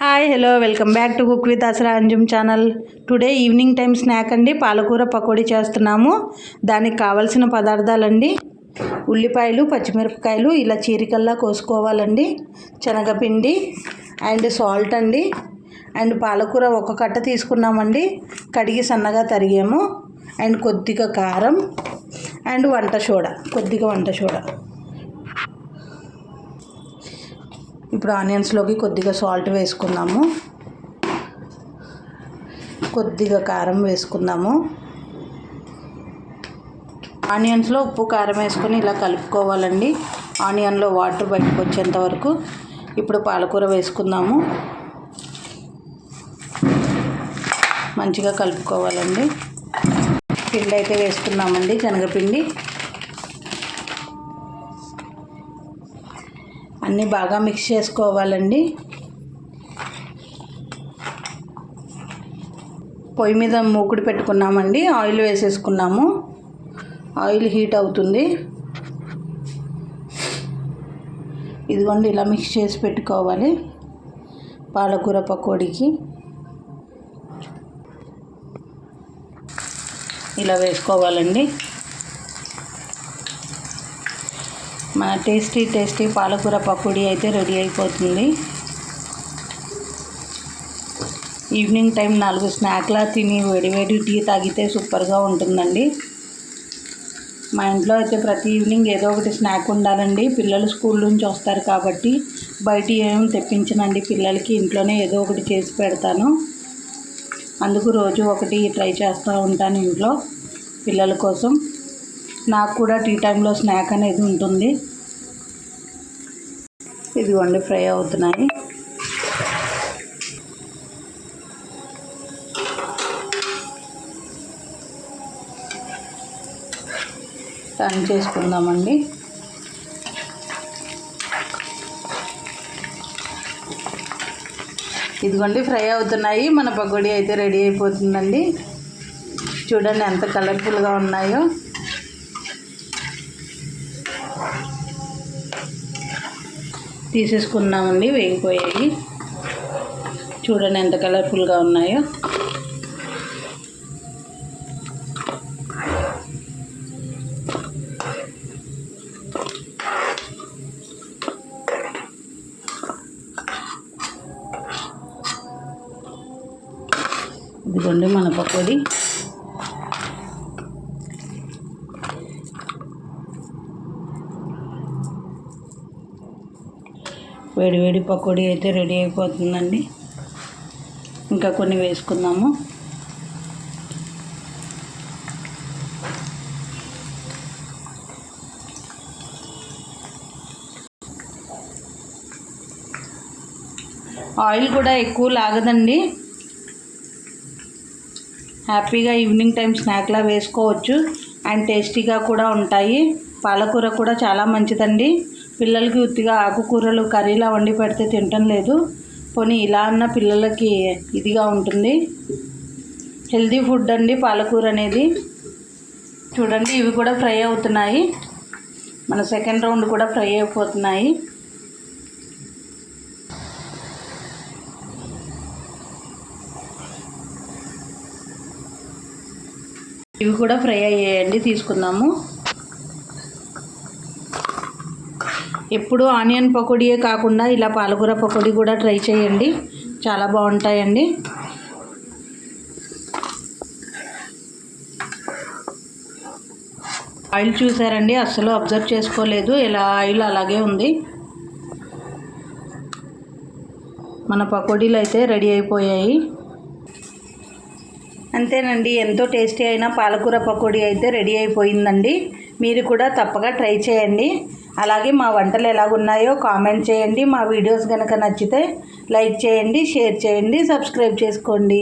Hi hello welcome back to cook with Asra Anjum channel. Today evening time snack అండి, పాలకూర పకోడీ చేస్తున్నాము. దానికి కావాల్సిన పదార్థాలండి: ఉల్లిపాయలు, పచ్చిమిరపకాయలు ఇలా చీరికల్లా కోసుకోవాలండి, శనగపిండి అండ్ సాల్ట్ అండి, అండ్ పాలకూర ఒక కట్ట తీసుకున్నామండి, కడిగి సన్నగా తరిగాము, అండ్ కొద్దిగా కారం అండ్ కొద్దిగా వంట సోడా. ఇప్పుడు ఆనియన్స్లోకి కొద్దిగా సాల్ట్ వేసుకుందాము, కొద్దిగా కారం వేసుకుందాము. ఆనియన్స్లో ఉప్పు కారం వేసుకొని ఇలా కలుపుకోవాలండి, ఆనియన్లో వాటర్ బయటకు వచ్చేంత వరకు. ఇప్పుడు పాలకూర వేసుకుందాము, మంచిగా కలుపుకోవాలండి. పిండి అయితే వేసుకున్నామండి, శనగపిండి. అన్నీ బాగా మిక్స్ చేసుకోవాలండి. పొయ్యి మీద మూకుడు పెట్టుకున్నామండి, ఆయిల్ వేసేసుకున్నాము. ఆయిల్ హీట్ అవుతుంది. ఇదిగోండి ఇలా మిక్స్ చేసి పెట్టుకోవాలి పాలకూర పకోడీకి. ఇలా వేసుకోవాలండి. మన టేస్టీ పాలకూర పకోడీ అయితే రెడీ అయిపోతుంది. ఈవినింగ్ టైం 4 స్నాక్లా తిని వేడివేడి టీ తాగితే సూపర్గా ఉంటుందండి. మా ఇంట్లో అయితే ప్రతి ఈవినింగ్ ఏదో ఒకటి స్నాక్ ఉండాలండి. పిల్లలు స్కూల్ నుంచి వస్తారు కాబట్టి బయట ఏం తెప్పించనండి పిల్లలకి, ఇంట్లోనే ఏదో ఒకటి చేసి పెడతాను. అందుకు రోజు ఒకటి ట్రై చేస్తూ ఉంటాను ఇంట్లో పిల్లల కోసం. నాకు కూడా టీ టైంలో స్నాక్ అనేది ఉంటుంది. ఇదిగోండి ఫ్రై అవుతున్నాయి. టర్న్ చేసుకుందామండి. ఇదిగోండి ఫ్రై అవుతున్నాయి. మన పకోడీ అయితే రెడీ అయిపోతుందండి. చూడండి ఎంత కలర్ఫుల్గా ఉన్నాయో. తీసేసుకున్నామండి, వేగిపోయాయి. చూడండి ఎంత కలర్ఫుల్గా ఉన్నాయో. ఇదిగోండి మన పకోడీ. వేడివేడి పకోడీ అయితే రెడీ అయిపోతుందండి. ఇంకా కొన్ని వేసుకుందాము. ఆయిల్ కూడా ఎక్కువ లాగదండి. హ్యాపీగా ఈవినింగ్ టైం స్నాక్లా వేసుకోవచ్చు అండ్ టేస్టీగా కూడా ఉంటాయి. పాలకూర కూడా చాలా మంచిదండి. పిల్లలకి ఉత్తిగా ఆకుకూరలు కర్రీలా వండి పెడితే తినటం లేదు. పోనీ ఇలా అన్న పిల్లలకి ఇదిగా ఉంటుంది. హెల్తీ ఫుడ్ అండి పాలకూర అనేది. చూడండి ఇవి కూడా ఫ్రై అవుతున్నాయి. మన సెకండ్ రౌండ్ కూడా ఫ్రై అయిపోతున్నాయి. ఇవి కూడా ఫ్రై అయ్యాయండి, తీసుకుందాము. ఎప్పుడు ఆనియన్ పకోడీయే కాకుండా ఇలా పాలకూర పకోడీ కూడా ట్రై చేయండి, చాలా బాగుంటాయండి. ఆయిల్ చూసారండి, అస్సలు అబ్జర్వ్ చేసుకోలేదు, ఇలా ఆయిల్ అలాగే ఉంది. మన పకోడీలు అయితే రెడీ అయిపోయాయి. అంతేనండి, ఎంతో టేస్టీ అయిన పాలకూర పకోడీ అయితే రెడీ అయిపోయిందండి. మీరు కూడా తప్పగా ట్రై చేయండి. అలాగే మా వంటలు ఎలాగున్నాయో కామెంట్ చేయండి. మా వీడియోస్ కనుక నచ్చితే లైక్ చేయండి, షేర్ చేయండి, సబ్స్క్రైబ్ చేసుకోండి.